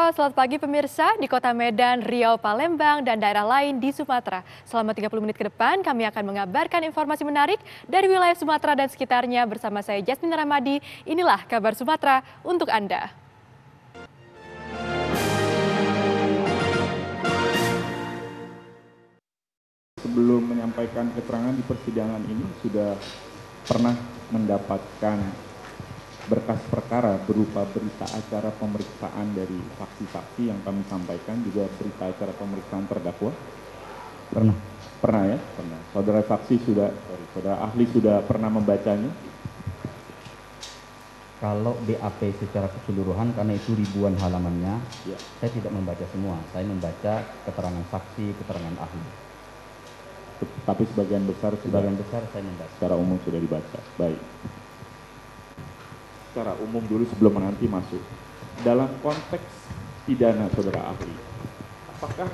Halo, selamat pagi pemirsa di Kota Medan, Riau, Palembang, dan daerah lain di Sumatera. Selama 30 menit ke depan, kami akan mengabarkan informasi menarik dari wilayah Sumatera dan sekitarnya bersama saya Jasmine Ramadi. Inilah kabar Sumatera untuk Anda. Sebelum menyampaikan keterangan di persidangan ini sudah pernah mendapatkan berkas perkara berupa berita acara pemeriksaan dari saksi-saksi yang kami sampaikan, juga berita acara pemeriksaan terdakwa. Pernah ya? Pernah. Saudara ahli sudah pernah membacanya? Kalau BAP secara keseluruhan, karena itu ribuan halamannya, Ya. saya tidak membaca semua. Saya membaca keterangan saksi, keterangan ahli. Tapi sebagian besar saya membaca. Secara umum sudah dibaca. Baik. Secara umum dulu sebelum nanti masuk. Dalam konteks pidana, saudara ahli, apakah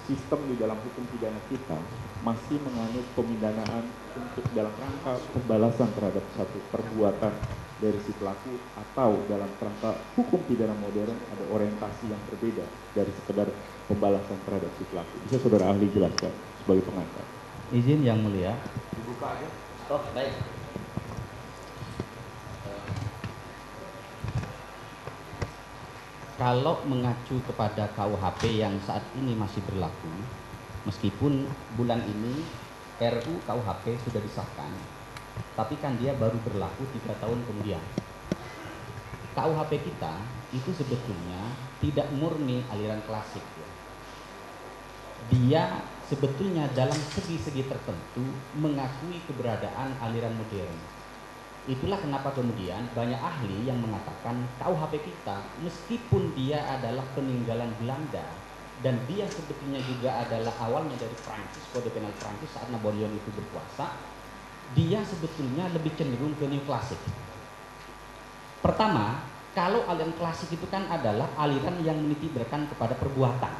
sistem di dalam hukum pidana kita masih menganut pemindanaan untuk dalam rangka pembalasan terhadap satu perbuatan dari si pelaku, atau dalam kerangka hukum pidana modern ada orientasi yang berbeda dari sekedar pembalasan terhadap si pelaku? Bisa saudara ahli jelaskan sebagai pengantar? Izin Yang Mulia. Dibuka aja. Oh, baik. Kalau mengacu kepada KUHP yang saat ini masih berlaku, meskipun bulan ini RU KUHP sudah disahkan, tapi kan dia baru berlaku 3 tahun kemudian. KUHP kita itu sebetulnya tidak murni aliran klasik, ya. Dia sebetulnya dalam segi-segi tertentu mengakui keberadaan aliran modern. Itulah kenapa kemudian banyak ahli yang mengatakan KUHP kita, meskipun dia adalah peninggalan Belanda dan dia sebetulnya juga adalah awalnya dari Prancis, kode penal Prancis saat Napoleon itu berkuasa, dia sebetulnya lebih cenderung ke neoklasik. Pertama, kalau aliran klasik itu kan adalah aliran yang menitiberkan kepada perbuatan.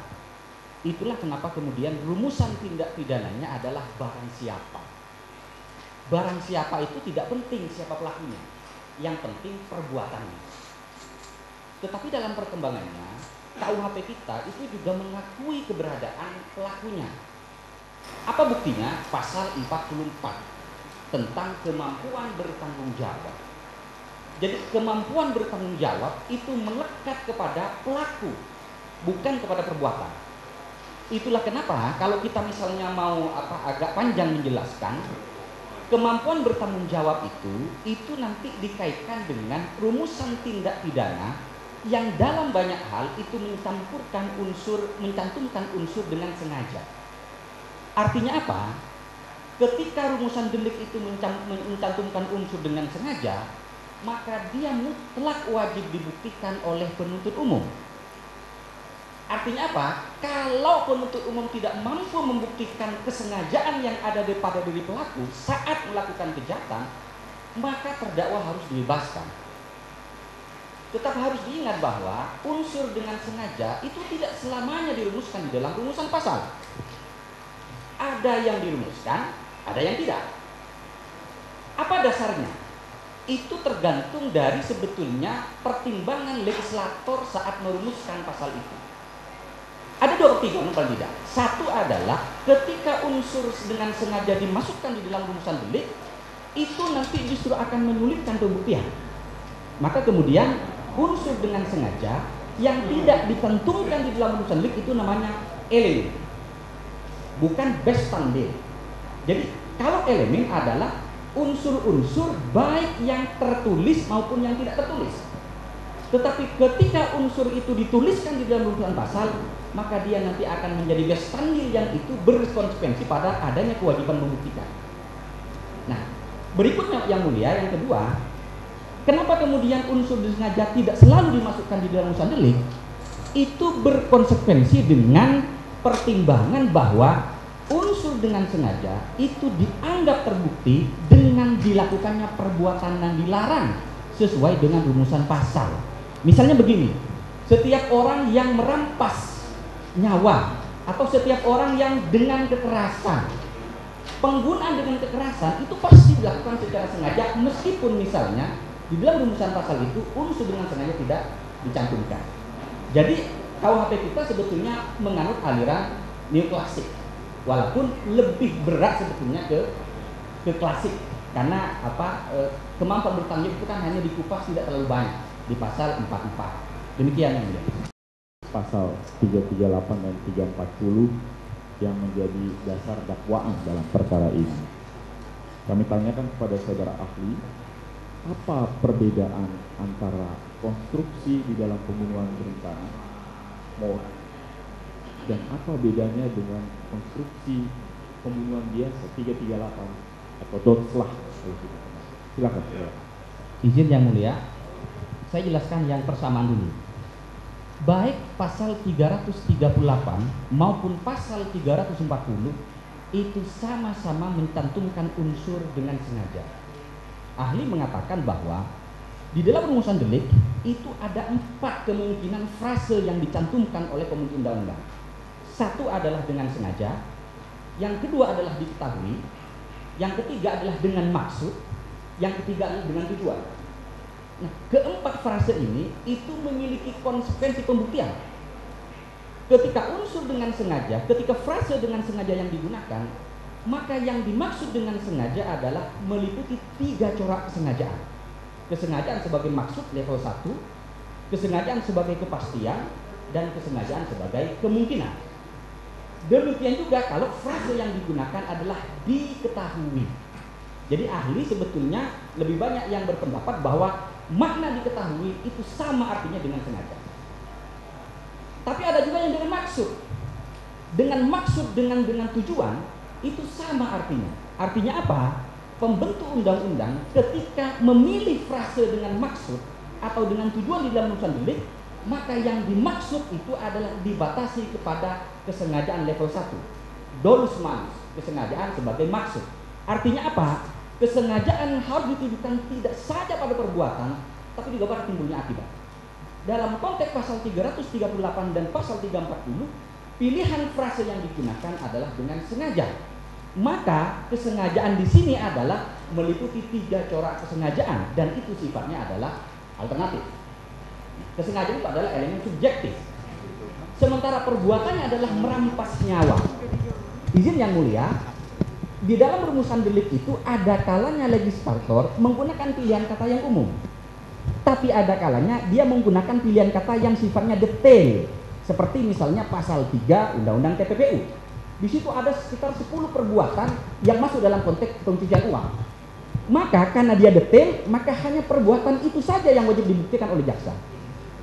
Itulah kenapa kemudian rumusan tindak pidananya adalah barang siapa. Barang siapa itu tidak penting siapa pelakunya, yang penting perbuatannya. Tetapi dalam perkembangannya, KUHP kita itu juga mengakui keberadaan pelakunya. Apa buktinya? Pasal 44 tentang kemampuan bertanggung jawab. Jadi kemampuan bertanggung jawab itu melekat kepada pelaku, bukan kepada perbuatan. Itulah kenapa kalau kita misalnya mau agak panjang menjelaskan, kemampuan bertanggung jawab itu nanti dikaitkan dengan rumusan tindak pidana yang dalam banyak hal itu mencantumkan unsur dengan sengaja. Artinya apa? Ketika rumusan delik itu mencantumkan unsur dengan sengaja, maka dia mutlak wajib dibuktikan oleh penuntut umum. Artinya apa? Kalau penuntut umum tidak mampu membuktikan kesengajaan yang ada pada diri pelaku saat melakukan kejahatan, maka terdakwa harus dibebaskan. Tetap harus diingat bahwa unsur dengan sengaja itu tidak selamanya dirumuskan di dalam rumusan pasal. Ada yang dirumuskan, ada yang tidak. Apa dasarnya? Itu tergantung dari sebetulnya pertimbangan legislator saat merumuskan pasal itu. Ada 2 pertimbangan paling tidak. Satu adalah ketika unsur dengan sengaja dimasukkan di dalam rumusan delik, itu nanti justru akan menyulitkan pembuktian. Maka kemudian unsur dengan sengaja yang tidak ditentukan di dalam rumusan delik itu namanya elemen, bukan bestandil. Jadi kalau elemen adalah unsur-unsur baik yang tertulis maupun yang tidak tertulis. Tetapi ketika unsur itu dituliskan di dalam rumusan pasal, maka dia nanti akan menjadi bestandil yang itu berkonsekuensi pada adanya kewajiban membuktikan. Nah, berikutnya yang mulia, yang kedua, kenapa kemudian unsur disengaja tidak selalu dimasukkan di dalam rumusan delik? Itu berkonsekuensi dengan pertimbangan bahwa unsur dengan sengaja itu dianggap terbukti dengan dilakukannya perbuatan yang dilarang sesuai dengan rumusan pasal. Misalnya begini, setiap orang yang merampas nyawa atau setiap orang yang dengan kekerasan, penggunaan dengan kekerasan itu pasti dilakukan secara sengaja, meskipun misalnya di dalam rumusan pasal itu unsur dengan sengaja tidak dicantumkan. Jadi KUHP kita sebetulnya menganut aliran neoklasik, walaupun lebih berat sebetulnya ke klasik, karena kemampuan bertanggung jawab itu kan hanya dikupas tidak terlalu banyak di pasal 44. Demikian yang mulia. Pasal 338 dan 340 yang menjadi dasar dakwaan dalam perkara ini. Kami tanyakan kepada saudara ahli, apa perbedaan antara konstruksi di dalam pembunuhan berencana dan apa bedanya dengan konstruksi pembunuhan biasa 338 atau dotslah? Silakan. Izin yang mulia, saya jelaskan yang persamaan dulu. Baik pasal 338 maupun pasal 340 itu sama-sama mencantumkan unsur dengan sengaja. Ahli mengatakan bahwa di dalam rumusan delik itu ada 4 kemungkinan frase yang dicantumkan oleh pembentuk undang-undang. Satu adalah dengan sengaja, yang kedua adalah diketahui, yang ketiga adalah dengan maksud, yang ketiga adalah dengan tujuan. Nah, keempat frase ini itu memiliki konsekuensi pembuktian. Ketika unsur dengan sengaja, ketika frase dengan sengaja yang digunakan, maka yang dimaksud dengan sengaja adalah meliputi 3 corak kesengajaan. Kesengajaan sebagai maksud level 1, kesengajaan sebagai kepastian, dan kesengajaan sebagai kemungkinan. Demikian juga kalau frase yang digunakan adalah diketahui. Jadi ahli sebetulnya lebih banyak yang berpendapat bahwa makna diketahui itu sama artinya dengan sengaja. Tapi ada juga yang dengan maksud. Dengan maksud dengan tujuan itu sama artinya. Artinya apa? Pembentuk undang-undang ketika memilih frase dengan maksud atau dengan tujuan di dalam urusan delik, maka yang dimaksud itu adalah dibatasi kepada kesengajaan level 1. Dolus manus, kesengajaan sebagai maksud. Artinya apa? Kesengajaan harus ditujukan tidak saja pada perbuatan, tapi juga pada timbulnya akibat. Dalam konteks pasal 338 dan pasal 340, pilihan frase yang digunakan adalah dengan sengaja. Maka kesengajaan di sini adalah meliputi 3 corak kesengajaan dan itu sifatnya adalah alternatif. Kesengajaan itu adalah elemen subjektif. Sementara perbuatannya adalah merampas nyawa. Izin yang mulia, di dalam rumusan delik itu ada kalanya legislator menggunakan pilihan kata yang umum. Tapi ada kalanya dia menggunakan pilihan kata yang sifatnya detail. Seperti misalnya pasal 3 Undang-Undang TPPU. Di situ ada sekitar 10 perbuatan yang masuk dalam konteks pencucian uang. Maka karena dia detail, maka hanya perbuatan itu saja yang wajib dibuktikan oleh jaksa.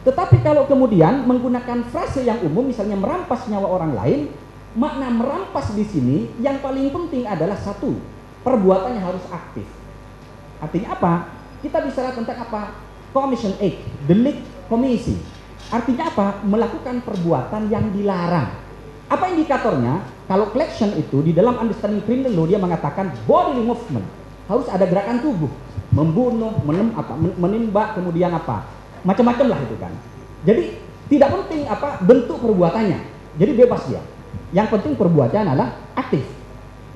Tetapi kalau kemudian menggunakan frase yang umum, misalnya merampas nyawa orang lain, makna merampas di sini yang paling penting adalah 1, perbuatannya harus aktif. Artinya apa? Kita bicara tentang apa? Commission Act, delik komisi. Artinya apa? Melakukan perbuatan yang dilarang. Apa indikatornya? Kalau collection itu di dalam understanding criminal law dia mengatakan bodily movement, harus ada gerakan tubuh, membunuh, menembak, kemudian apa? Macam-macam lah itu kan. Jadi tidak penting apa bentuk perbuatannya. Jadi bebas dia. Yang penting perbuatannya adalah aktif.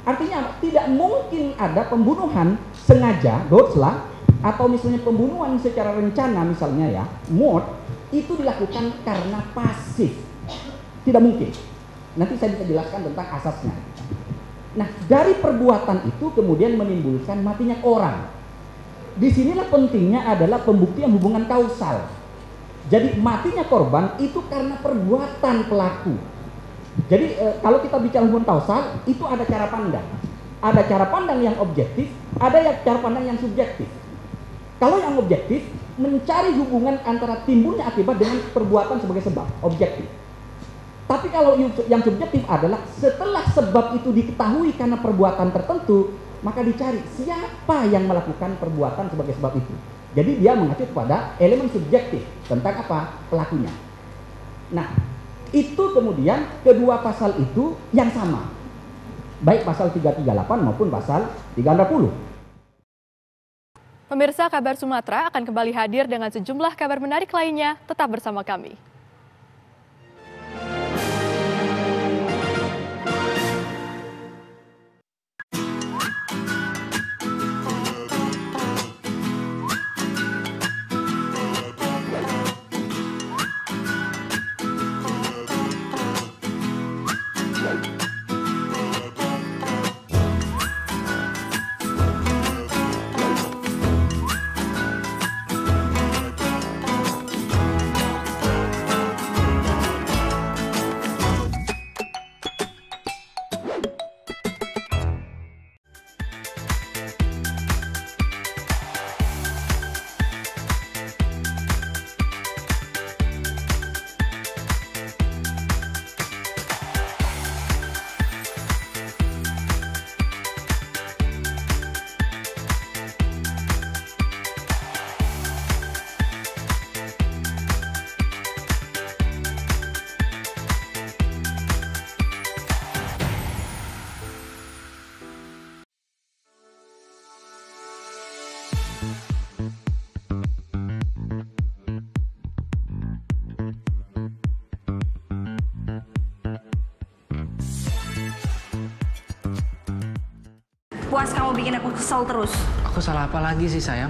Artinya tidak mungkin ada pembunuhan sengaja, dotslah, atau misalnya pembunuhan secara rencana misalnya ya, murder, itu dilakukan karena pasif. Tidak mungkin. Nanti saya bisa jelaskan tentang asasnya. Nah, dari perbuatan itu kemudian menimbulkan matinya orang. Disinilah pentingnya adalah pembuktian hubungan kausal. Jadi matinya korban itu karena perbuatan pelaku. Jadi kalau kita bicara hubungan kausal, itu ada cara pandang. Ada cara pandang yang objektif, ada yang cara pandang yang subjektif. Kalau yang objektif, mencari hubungan antara timbulnya akibat dengan perbuatan sebagai sebab, objektif. Tapi kalau yang subjektif adalah setelah sebab itu diketahui karena perbuatan tertentu, maka dicari siapa yang melakukan perbuatan sebagai sebab itu. Jadi dia mengacu pada elemen subjektif tentang apa? Pelakunya. Nah, itu kemudian kedua pasal itu yang sama. Baik pasal 338 maupun pasal 340. Pemirsa, Kabar Sumatera akan kembali hadir dengan sejumlah kabar menarik lainnya. Tetap bersama kami. puas kamu bikin aku kesel terus. Aku salah apa lagi sih sayang?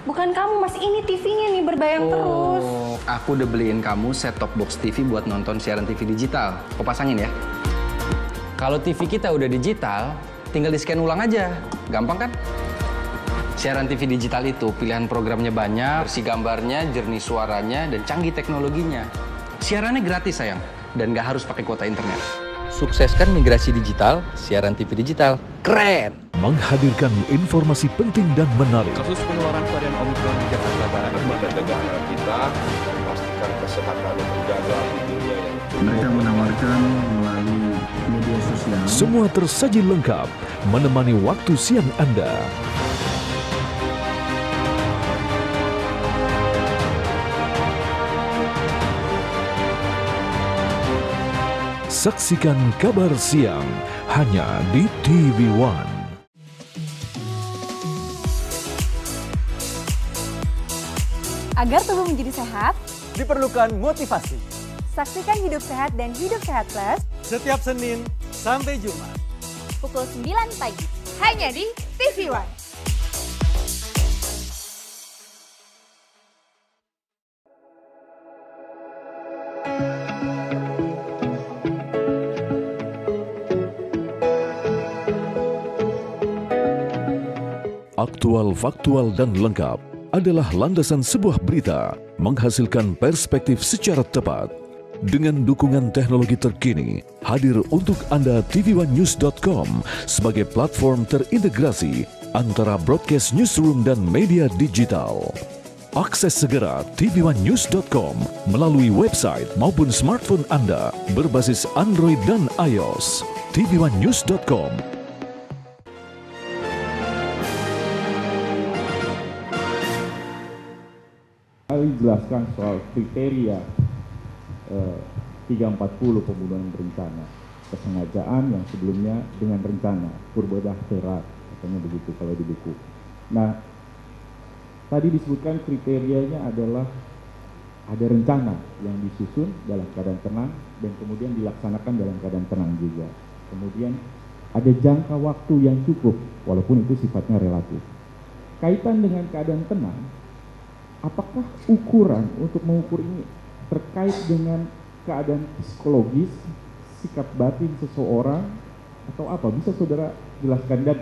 Bukan kamu mas, ini TV-nya nih berbayang terus. Oh, aku udah beliin kamu set top box TV buat nonton siaran TV digital. Kau pasangin ya. Kalau TV kita udah digital, tinggal di-scan ulang aja. Gampang kan? Siaran TV digital itu pilihan programnya banyak, bersih gambarnya, jernih suaranya, dan canggih teknologinya. Siarannya gratis sayang, dan nggak harus pakai kuota internet. Sukseskan migrasi digital, siaran TV digital. Keren! Menghadirkan informasi penting dan menarik. Kasus penularan varian Omikron di Jakarta Barat. Lembaga negara kita memastikan kesehatan terjaga di dunia yang mereka menawarkan melalui media sosial. Semua tersaji lengkap menemani waktu siang Anda. Saksikan Kabar Siang hanya di TV One. Agar tubuh menjadi sehat, diperlukan motivasi. Saksikan Hidup Sehat dan Hidup Sehat Plus setiap Senin sampai Jumat pukul 9 pagi hanya di TV One. Aktual, faktual, dan lengkap adalah landasan sebuah berita menghasilkan perspektif secara tepat. Dengan dukungan teknologi terkini, hadir untuk Anda tvOneNews.com sebagai platform terintegrasi antara broadcast newsroom dan media digital. Akses segera tvOneNews.com melalui website maupun smartphone Anda berbasis Android dan iOS. tvOneNews.com. Kali jelaskan soal kriteria 340 pembunuhan berencana, kesengajaan yang sebelumnya dengan rencana, purbodah terat, katanya begitu kalau di buku. Nah, tadi disebutkan kriterianya adalah ada rencana yang disusun dalam keadaan tenang dan kemudian dilaksanakan dalam keadaan tenang juga. Kemudian ada jangka waktu yang cukup, walaupun itu sifatnya relatif. Kaitan dengan keadaan tenang, apakah ukuran untuk mengukur ini terkait dengan keadaan psikologis, sikap batin seseorang, atau apa? Bisa saudara jelaskan? Dan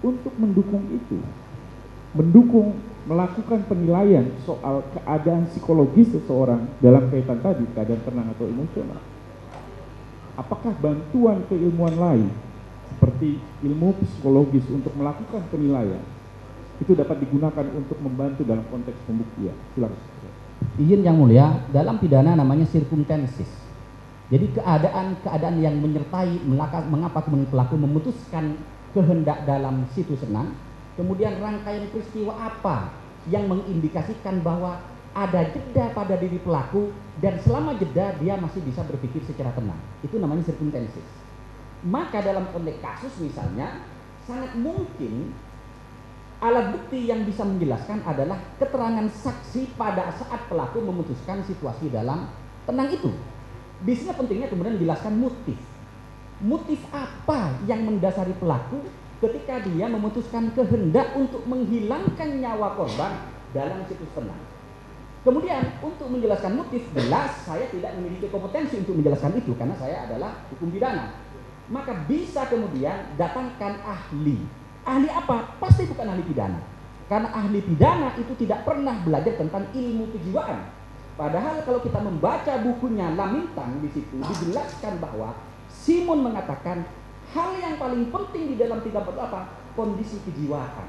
untuk mendukung itu, mendukung melakukan penilaian soal keadaan psikologis seseorang dalam kaitan tadi, keadaan tenang atau emosional, apakah bantuan keilmuan lain seperti ilmu psikologis untuk melakukan penilaian itu dapat digunakan untuk membantu dalam konteks pembuktian? Silakan. Izin yang mulia, dalam pidana namanya circumstances. Jadi keadaan yang menyertai mengapa kemudian pelaku memutuskan kehendak dalam situ senang, kemudian rangkaian peristiwa apa yang mengindikasikan bahwa ada jeda pada diri pelaku dan selama jeda dia masih bisa berpikir secara tenang. Itu namanya circumstances. Maka dalam konteks kasus misalnya sangat mungkin alat bukti yang bisa menjelaskan adalah keterangan saksi pada saat pelaku memutuskan situasi dalam tenang itu. Di sini pentingnya kemudian menjelaskan motif. Motif apa yang mendasari pelaku ketika dia memutuskan kehendak untuk menghilangkan nyawa korban dalam situs tenang. Kemudian untuk menjelaskan motif, jelas saya tidak memiliki kompetensi untuk menjelaskan itu karena saya adalah hukum pidana. Maka bisa kemudian datangkan ahli. Ahli apa? Pasti bukan ahli pidana. Karena ahli pidana itu tidak pernah belajar tentang ilmu kejiwaan. Padahal kalau kita membaca bukunya Lamintang, di situ dijelaskan bahwa Simon mengatakan hal yang paling penting di dalam 3 apa? Kondisi kejiwaan.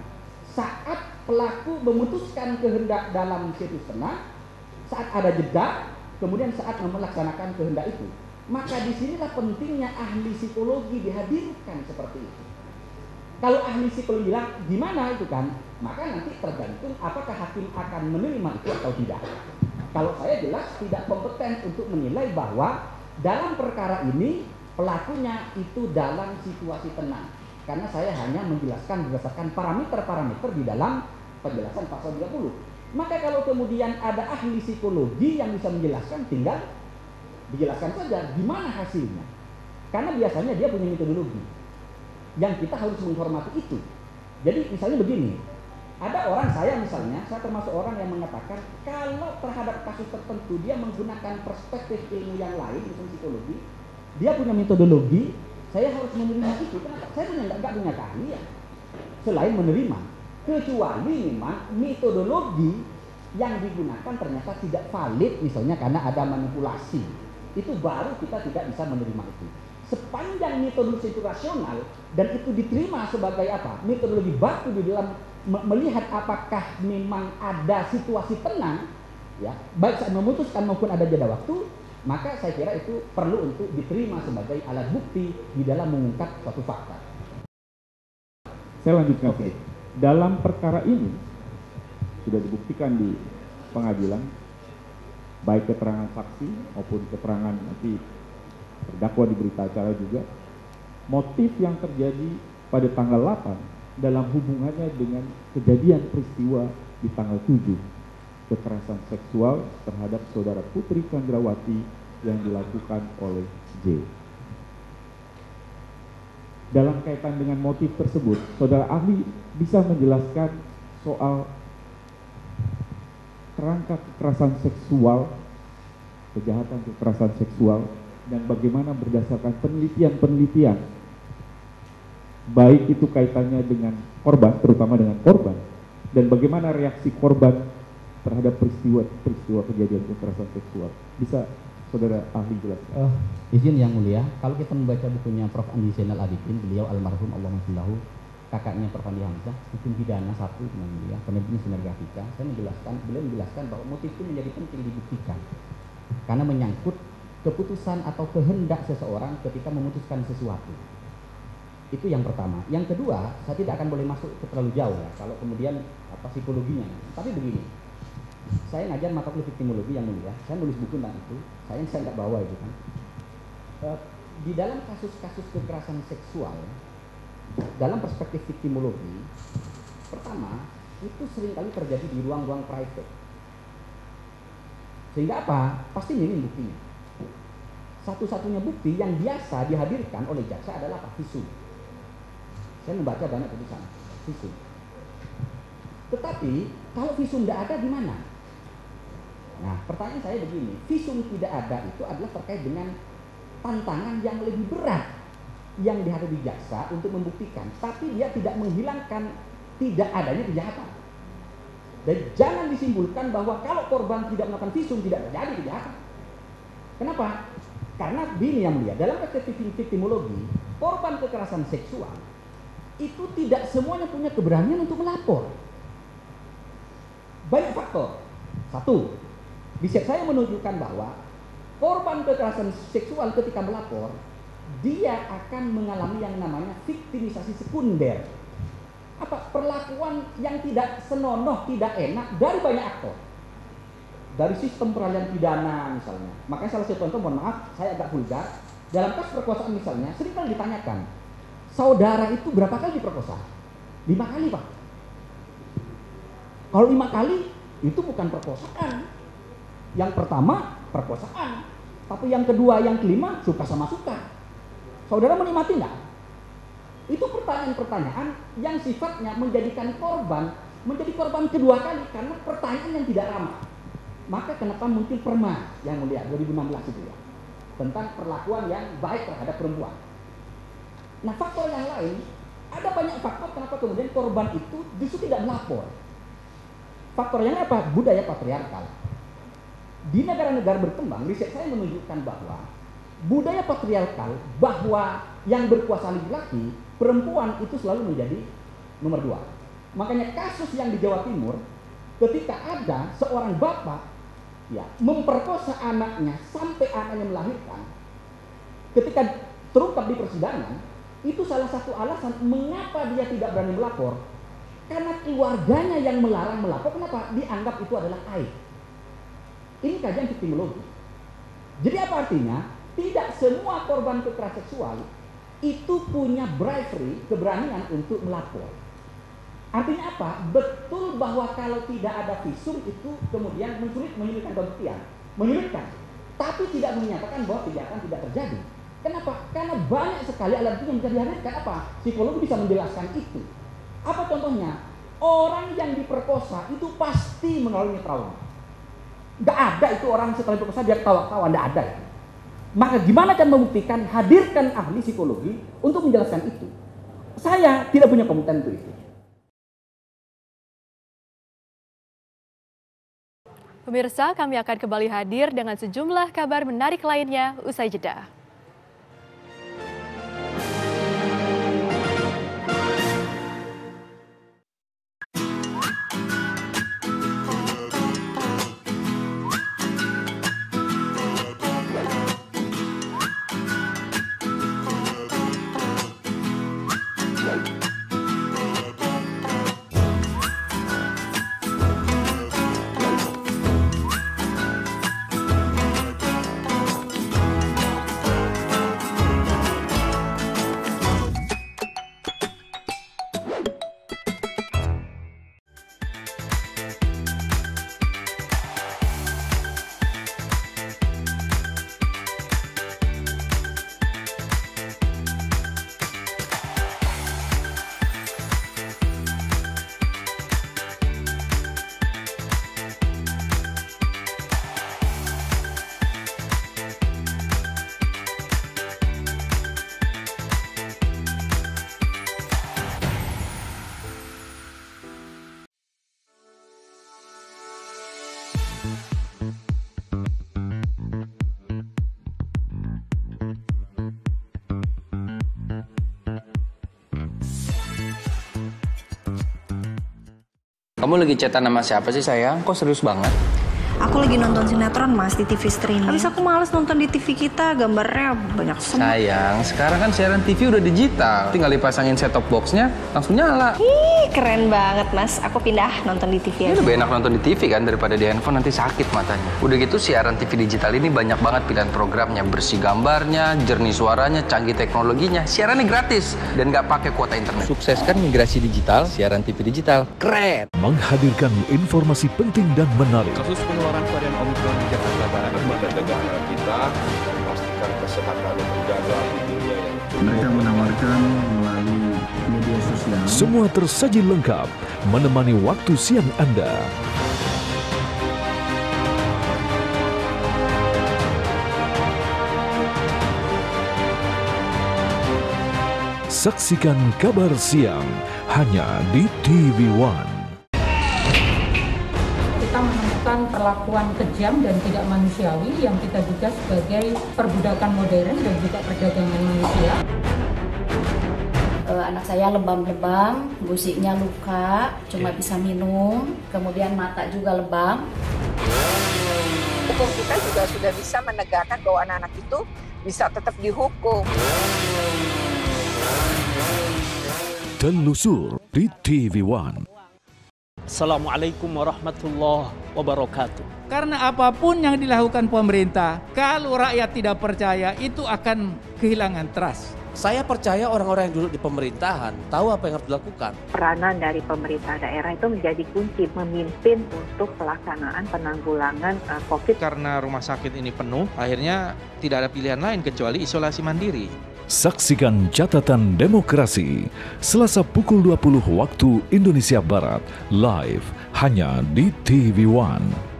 Saat pelaku memutuskan kehendak dalam situs tenang, saat ada jeda, kemudian saat melaksanakan kehendak itu. Maka disinilah pentingnya ahli psikologi dihadirkan seperti itu. Kalau ahli psikologi bilang gimana itu kan, maka nanti tergantung apakah hakim akan menerima itu atau tidak. Kalau saya jelas tidak kompeten untuk menilai bahwa dalam perkara ini pelakunya itu dalam situasi tenang. Karena saya hanya menjelaskan berdasarkan parameter-parameter di dalam penjelasan pasal 30. Maka kalau kemudian ada ahli psikologi yang bisa menjelaskan, tinggal dijelaskan saja gimana hasilnya. Karena biasanya dia punya metodologi yang kita harus menghormati itu. Jadi misalnya begini, ada orang, saya termasuk orang yang mengatakan kalau terhadap kasus tertentu dia menggunakan perspektif ilmu yang lain, misalnya psikologi, dia punya metodologi, saya harus menerima itu. Kenapa? Saya nggak punya keahlian selain menerima, kecuali memang metodologi yang digunakan ternyata tidak valid, misalnya karena ada manipulasi, itu baru kita tidak bisa menerima itu. Sepanjang metodologi itu rasional dan itu diterima sebagai apa? Metodologi baku di dalam melihat apakah memang ada situasi tenang, ya, baik saat memutuskan maupun ada jeda waktu, maka saya kira itu perlu untuk diterima sebagai alat bukti di dalam mengungkap suatu fakta. Saya lanjutkan. Okay. Dalam perkara ini sudah dibuktikan di pengadilan, baik keterangan saksi maupun keterangan nanti terdakwa di berita acara juga, motif yang terjadi pada tanggal 8 dalam hubungannya dengan kejadian peristiwa di tanggal 7, kekerasan seksual terhadap saudara Putri Chandrawati yang dilakukan oleh J. Dalam kaitan dengan motif tersebut, saudara ahli bisa menjelaskan soal kerangka kekerasan seksual, kejahatan kekerasan seksual, dan bagaimana berdasarkan penelitian-penelitian, baik itu kaitannya dengan korban, terutama dengan korban, dan bagaimana reaksi korban terhadap peristiwa kejadian kekerasan seksual. Bisa saudara ahli jelaskan? Izin yang mulia, kalau kita membaca bukunya Prof. Andi Zainal Abidin, beliau almarhum Allah Masya, kakaknya Prof. Andi Hamzah, hukum pidana 1 yang mulia, penelitian sinergatika, beliau menjelaskan bahwa motif itu menjadi penting dibuktikan karena menyangkut keputusan atau kehendak seseorang ketika memutuskan sesuatu. Itu yang pertama. Yang kedua, saya tidak akan boleh masuk ke terlalu jauh ya, kalau kemudian psikologinya. Tapi begini, saya ngajar mata kuliah victimologi yang mulia, saya nulis buku tentang itu, saya nggak bawa itu kan. Di dalam kasus-kasus kekerasan seksual, dalam perspektif victimologi, pertama, itu seringkali terjadi di ruang-ruang private. Sehingga apa? Pasti minim buktinya. Satu-satunya bukti yang biasa dihadirkan oleh jaksa adalah visum. Saya membaca banyak putusan visum. Tetapi kalau visum tidak ada di mana? Nah, pertanyaan saya begini, visum tidak ada itu adalah terkait dengan tantangan yang lebih berat yang dihadapi jaksa untuk membuktikan, tapi dia tidak menghilangkan tidak adanya kejahatan. Dan jangan disimpulkan bahwa kalau korban tidak melakukan visum tidak terjadi kejahatan. Kenapa? Karena begini yang mulia, dalam perspektif victimologi, korban kekerasan seksual itu tidak semuanya punya keberanian untuk melapor. Banyak faktor. Satu, riset saya menunjukkan bahwa korban kekerasan seksual ketika melapor, dia akan mengalami yang namanya viktimisasi sekunder. Apa? Perlakuan yang tidak senonoh, tidak enak dari banyak aktor. Dari sistem peradilan pidana misalnya. Makanya salah satu contoh, mohon maaf, saya agak vulgar. Dalam kasus perkosaan misalnya, seringkali ditanyakan, saudara itu berapa kali diperkosa? 5 kali, Pak. Kalau 5 kali, itu bukan perkosaan. Yang pertama, perkosaan. Tapi yang kedua, yang kelima, suka sama suka. Saudara menikmati enggak? Itu pertanyaan-pertanyaan yang sifatnya menjadikan korban menjadi korban kedua kali karena pertanyaan yang tidak ramah. Maka kenapa muncul Perma yang mulia 2016 itu ya, tentang perlakuan yang baik terhadap perempuan. Nah, faktor yang lain, ada banyak faktor kenapa kemudian korban itu justru tidak melapor. Faktor yang apa? Budaya patriarkal. Di negara-negara berkembang, riset saya menunjukkan bahwa budaya patriarkal, bahwa yang berkuasa laki-laki, perempuan itu selalu menjadi nomor 2. Makanya kasus yang di Jawa Timur, ketika ada seorang bapak ya memperkosa anaknya sampai anaknya melahirkan, ketika terungkap di persidangan, itu salah satu alasan mengapa dia tidak berani melapor, karena keluarganya yang melarang melapor. Kenapa? Dianggap itu adalah aib. Ini kajian victimologi. Jadi apa artinya? Tidak semua korban kekerasan seksual itu punya bravery, keberanian untuk melapor. Artinya apa? Betul bahwa kalau tidak ada visum itu kemudian menyulitkan pembuktian, menyulitkan, tapi tidak menyatakan bahwa kejahatan tidak terjadi. Kenapa? Karena banyak sekali alat bukti yang bisa dihadirkan. Apa? Psikologi bisa menjelaskan itu. Apa contohnya? Orang yang diperkosa itu pasti mengalami trauma. Nggak ada itu orang setelah diperkosa dia ketawa-ketawa, nggak ada itu. Maka gimana cara membuktikan? Hadirkan ahli psikologi untuk menjelaskan itu. Saya tidak punya kompeten untuk itu. Pemirsa, kami akan kembali hadir dengan sejumlah kabar menarik lainnya usai jeda. Kamu lagi chatan sama siapa sih sayang? Kok serius banget? Aku lagi nonton sinetron mas di TV streaming. Habis aku males nonton di TV kita, gambarnya banyak semua. Sayang, sekarang kan siaran TV udah digital. Tinggal dipasangin set-top box-nya, langsung nyala. Ih, keren banget mas. Aku pindah nonton di TV aja. Lebih enak nonton di TV kan daripada di handphone, nanti sakit matanya. Udah gitu siaran TV digital ini banyak banget pilihan programnya. Bersih gambarnya, jernih suaranya, canggih teknologinya. Siarannya gratis dan nggak pakai kuota internet. Sukseskan migrasi digital, siaran TV digital. Keren! Menghadirkan informasi penting dan menarik. Kasus penularan varian Omikron di Jakarta Barat. Lembaga negara kita memastikan kesehatan dan menjaga dunia yang Mereka menawarkan melalui media sosial. Semua tersaji lengkap menemani waktu siang Anda. Saksikan kabar siang hanya di TV One. Kita menemukan perlakuan kejam dan tidak manusiawi yang kita duga sebagai perbudakan modern dan juga perdagangan manusia. Anak saya lebam-lebam, gusiknya luka, cuma bisa minum, kemudian mata juga lebam. Hukum kita juga sudah bisa menegakkan bahwa anak-anak itu bisa tetap dihukum. Telusur di TV One. Assalamualaikum warahmatullahi wabarakatuh. Karena apapun yang dilakukan pemerintah, kalau rakyat tidak percaya, itu akan kehilangan trust. Saya percaya orang-orang yang duduk di pemerintahan tahu apa yang harus dilakukan. Peranan dari pemerintah daerah itu menjadi kunci memimpin untuk pelaksanaan penanggulangan COVID. Karena rumah sakit ini penuh, akhirnya tidak ada pilihan lain kecuali isolasi mandiri. Saksikan Catatan Demokrasi Selasa pukul 20 waktu Indonesia Barat, live hanya di TV One.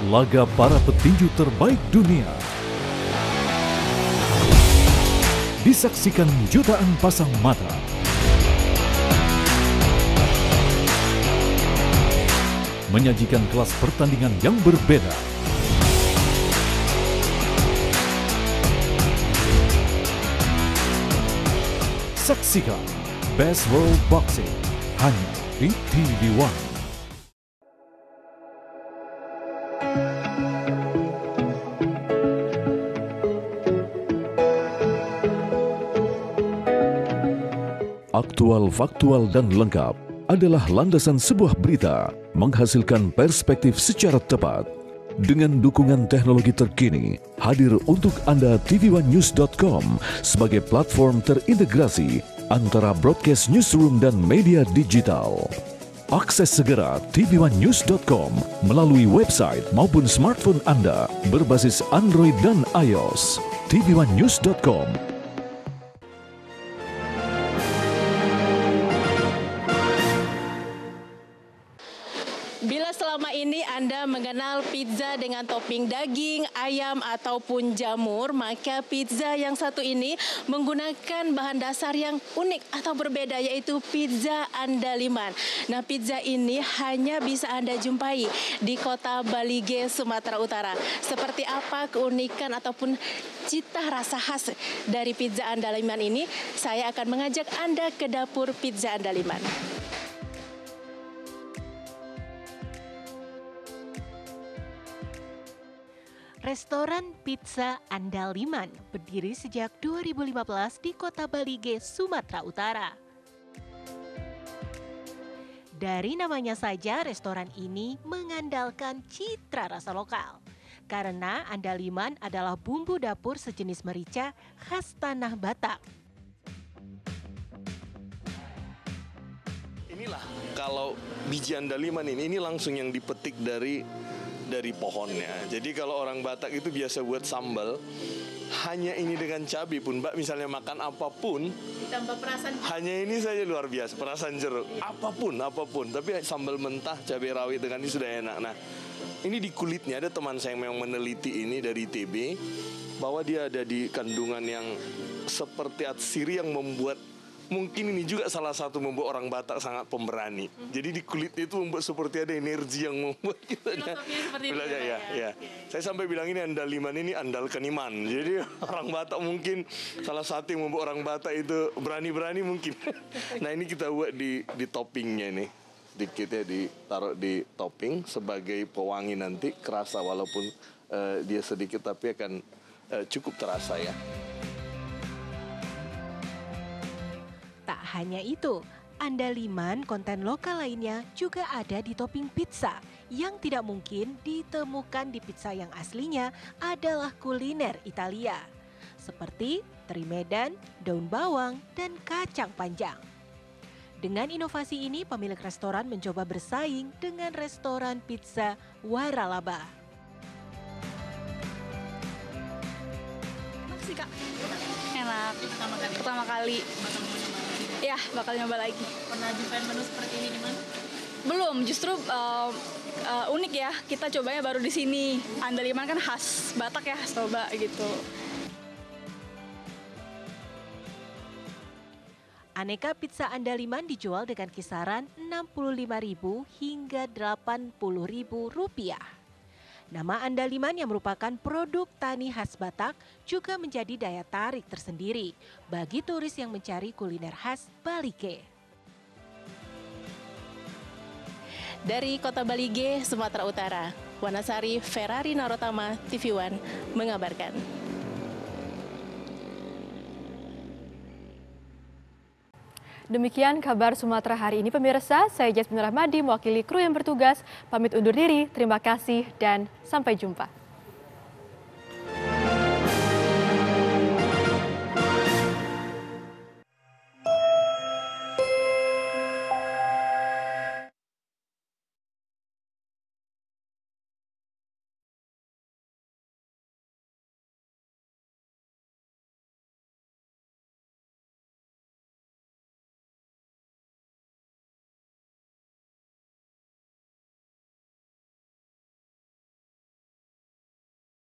Laga para petinju terbaik dunia disaksikan jutaan pasang mata. Menyajikan kelas pertandingan yang berbeda. Saksikan Best World Boxing hanya di TV One. Aktual, faktual, dan lengkap adalah landasan sebuah berita menghasilkan perspektif secara tepat. Dengan dukungan teknologi terkini, hadir untuk Anda tvOneNews.com sebagai platform terintegrasi antara broadcast newsroom dan media digital. Akses segera tvOneNews.com melalui website maupun smartphone Anda berbasis Android dan iOS. tvOneNews.com. pizza dengan topping daging, ayam, ataupun jamur, maka pizza yang satu ini menggunakan bahan dasar yang unik atau berbeda, yaitu pizza andaliman. Nah, pizza ini hanya bisa Anda jumpai di kota Balige, Sumatera Utara. Seperti apa keunikan ataupun cita rasa khas dari pizza andaliman ini, saya akan mengajak Anda ke dapur pizza andaliman. Restoran Pizza Andaliman berdiri sejak 2015 di kota Balige, Sumatera Utara. Dari namanya saja, restoran ini mengandalkan citra rasa lokal. Karena andaliman adalah bumbu dapur sejenis merica khas tanah Batak. Inilah kalau biji andaliman ini langsung yang dipetik dari pohonnya. Jadi kalau orang Batak itu biasa buat sambal, hanya ini dengan cabai pun, Mbak misalnya makan apapun, ditambah perasan, hanya ini saja luar biasa, perasan jeruk, apapun. Tapi sambal mentah, cabai rawit dengan ini sudah enak. Nah, ini di kulitnya, ada teman saya yang memang meneliti ini dari TB, bahwa dia ada di kandungan yang seperti atsiri yang membuat, mungkin ini juga salah satu membuat orang Batak sangat pemberani. Jadi di kulitnya itu membuat seperti ada energi yang membuat kita ya. Saya sampai bilang ini andaliman ini andalkan iman. Jadi orang Batak mungkin salah satu yang membuat orang Batak itu berani-berani mungkin. Nah, ini kita buat di toppingnya ini. Dikit ya, ditaruh di topping sebagai pewangi, nanti kerasa walaupun dia sedikit tapi akan cukup terasa ya. Tak hanya itu, andaliman konten lokal lainnya juga ada di topping pizza yang tidak mungkin ditemukan di pizza yang aslinya adalah kuliner Italia. Seperti teri Medan, daun bawang, dan kacang panjang. Dengan inovasi ini, pemilik restoran mencoba bersaing dengan restoran pizza Waralaba. Makasih Kak. Enak. Pertama kali. Ya, bakal nyoba lagi. Pernah nyobain menu seperti ini di mana? Belum, justru unik ya. Kita cobanya baru di sini. Andaliman kan khas Batak ya, coba gitu. Aneka pizza andaliman dijual dengan kisaran Rp65.000 hingga Rp80.000. Nama andaliman yang merupakan produk tani khas Batak juga menjadi daya tarik tersendiri bagi turis yang mencari kuliner khas Balige. Dari kota Balige, Sumatera Utara, Wanasari Ferrari Narotama, TV One mengabarkan. Demikian kabar Sumatera hari ini pemirsa, saya Jasmine Rahmadi mewakili kru yang bertugas, pamit undur diri, terima kasih dan sampai jumpa.